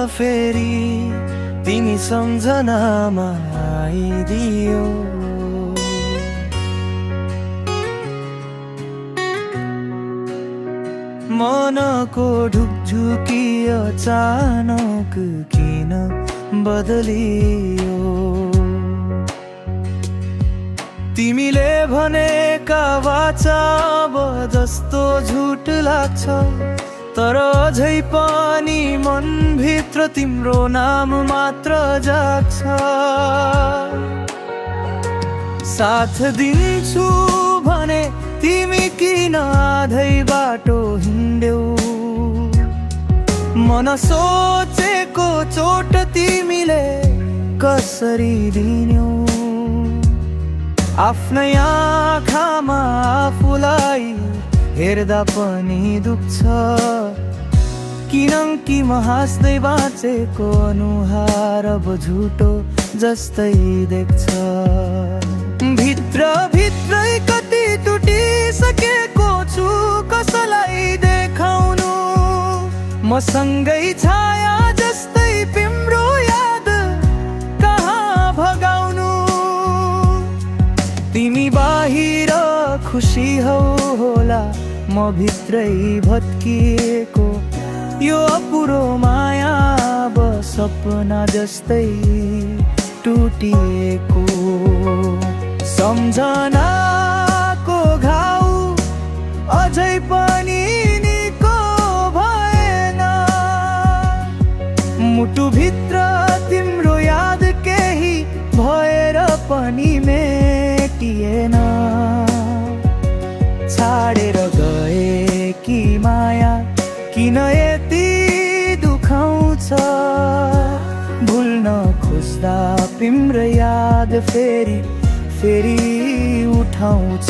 फेरि तिमी सम्झनामा आइदियो। मनको ढुकढुकी अचानक किन बदलियो? तिमीले भनेका वाचा अब जस्तो झुट लाग्छ, तर अझै पनि मनभित्र तिम्रो नाम मात्र जाग्छ। साथ दिन्छु भने तिमी किन आधै बाटो हिँड्यौ? मन सोचेको चोट तिमीले कसरी दिन्यौ? आफ्नै आँखामा आफूलाई हेर्दा पनि दुख्छ, किनकि म हाँस्दै बाँचेको अनुहार अब झुटो जस्तै देख्छ। भित्र भित्रै कति टुटिसकेको छु, कसलाई देखाउनु? मसँगै छाया जस्तै तिम्रो याद कहाँ भगाउनु? तिमी बाहिर खुसी हौ होला, म भित्रै भत्किएको यो अपुरो माया अब सपना जस्तै टुटिएको। सम्झनाको घाउ अझै पनि निको भएन, मुटुभित्र तिम्रो याद केही भएर पनि मेटिएन। छाडेर गए कि माया किन यति दुखाउँछ? भुल्न खोज्दा तिम्रो याद फेरि फेरि उठाउँछ।